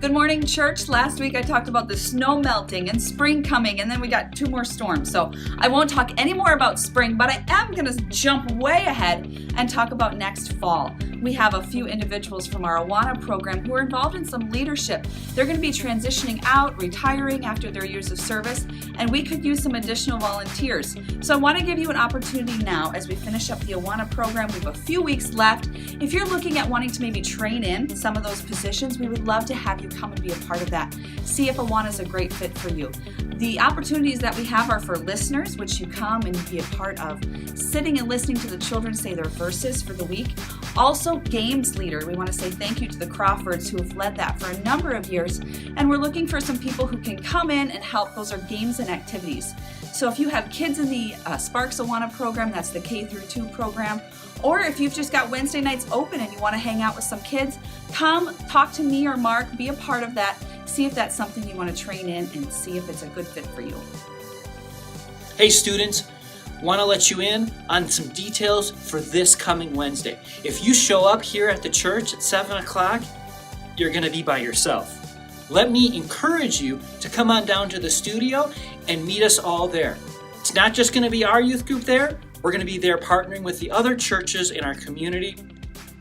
Good morning, church. Last week I talked about the snow melting and spring coming, and then we got 2 more storms. So I won't talk any more about spring, but I am going to jump way ahead and talk about next fall. We have a few individuals from our Awana program who are involved in some leadership. They're going to be transitioning out, retiring after their years of service, and we could use some additional volunteers. So I want to give you an opportunity now as we finish up the Awana program. We have a few weeks left. If you're looking at wanting to maybe train in some of those positions, we would love to have you come and be a part of that. See if Awana is a great fit for you. The opportunities that we have are for listeners, which you come and be a part of, sitting and listening to the children say their verses for the week. Also, games leader. We want to say thank you to the Crawfords who have led that for a number of years, and we're looking for some people who can come in and help. Those are games and activities. So if you have kids in the Sparks Awana program, that's the K through 2 program, or if you've just got Wednesday nights open and you want to hang out with some kids, come talk to me or Mark, be a part of that, see if that's something you want to train in and see if it's a good fit for you. Hey students, want to let you in on some details for this coming Wednesday. If you show up here at the church at 7 o'clock, you're going to be by yourself. Let me encourage you to come on down to the studio and meet us all there. It's not just going to be our youth group there. We're going to be there partnering with the other churches in our community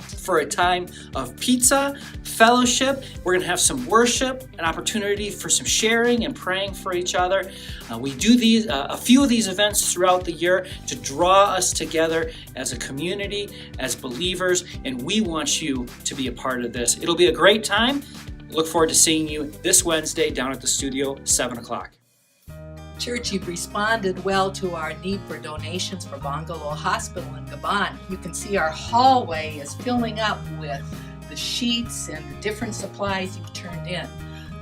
for a time of pizza, fellowship. We're going to have some worship, an opportunity for some sharing and praying for each other. We do these a few of these events throughout the year to draw us together as a community, as believers, and we want you to be a part of this. It'll be a great time. Look forward to seeing you this Wednesday down at the studio, 7 o'clock. Church, you've responded well to our need for donations for Bungalow Hospital in Gabon. You can see our hallway is filling up with the sheets and the different supplies you've turned in.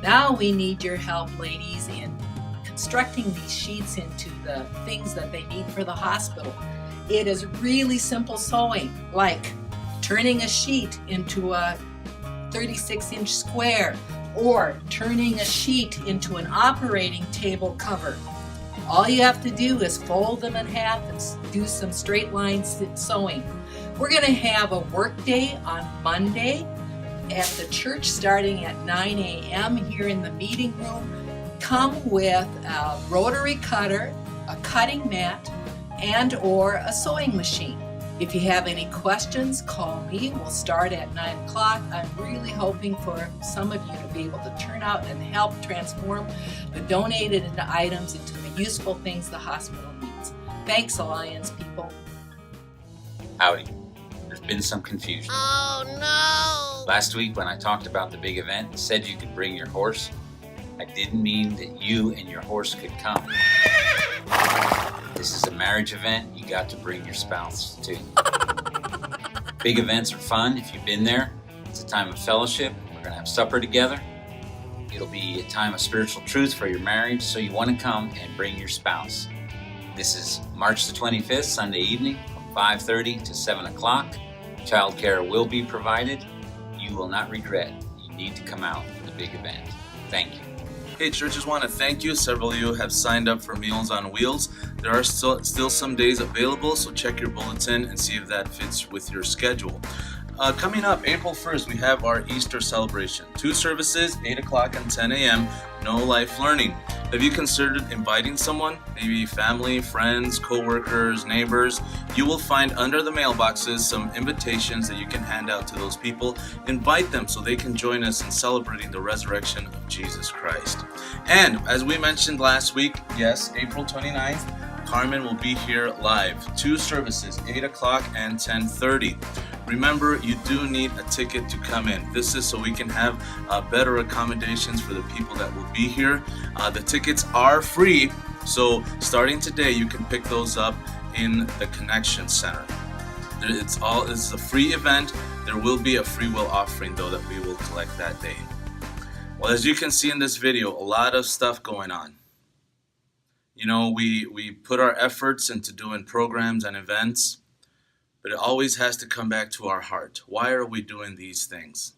Now we need your help, ladies, in constructing these sheets into the things that they need for the hospital. It is really simple sewing, like turning a sheet into a 36-inch square, or turning a sheet into an operating table cover. All you have to do is fold them in half and do some straight line sewing. We're going to have a work day on Monday at the church starting at 9 a.m. here in the meeting room. Come with a rotary cutter, a cutting mat, and or a sewing machine. If you have any questions, call me. We'll start at 9 o'clock. I'm really hoping for some of you to be able to turn out and help transform the donated items into the useful things the hospital needs. Thanks, Alliance people. Howdy. There's been some confusion. Oh no! Last week when I talked about the big event, said you could bring your horse. I didn't mean that you and your horse could come. This is a marriage event. You got to bring your spouse too. Big events are fun if you've been there. It's a time of fellowship. We're going to have supper together. It'll be a time of spiritual truth for your marriage, so you want to come and bring your spouse. This is March the 25th, Sunday evening from 5:30 to 7 o'clock. Childcare will be provided. You will not regret. You need to come out for the big event. Thank you. Hey, churches, want to thank you. Several of you have signed up for Meals on Wheels. There are still some days available, so check your bulletin and see if that fits with your schedule. Coming up, April 1st, we have our Easter celebration. 2 services, 8 o'clock and 10 a.m., no life learning. Have you considered inviting someone? Maybe family, friends, co-workers, neighbors. You will find under the mailboxes some invitations that you can hand out to those people. Invite them so they can join us in celebrating the resurrection of Jesus Christ. And as we mentioned last week, yes, April 29th, Carmen will be here live. 2 services, 8 o'clock and 10:30. Remember, you do need a ticket to come in. This is so we can have better accommodations for the people that will be here. The tickets are free, so starting today, you can pick those up in the Connection Center. It's a free event. There will be a free will offering, though, that we will collect that day. Well, as you can see in this video, a lot of stuff going on. You know, we put our efforts into doing programs and events, but it always has to come back to our heart. Why are we doing these things?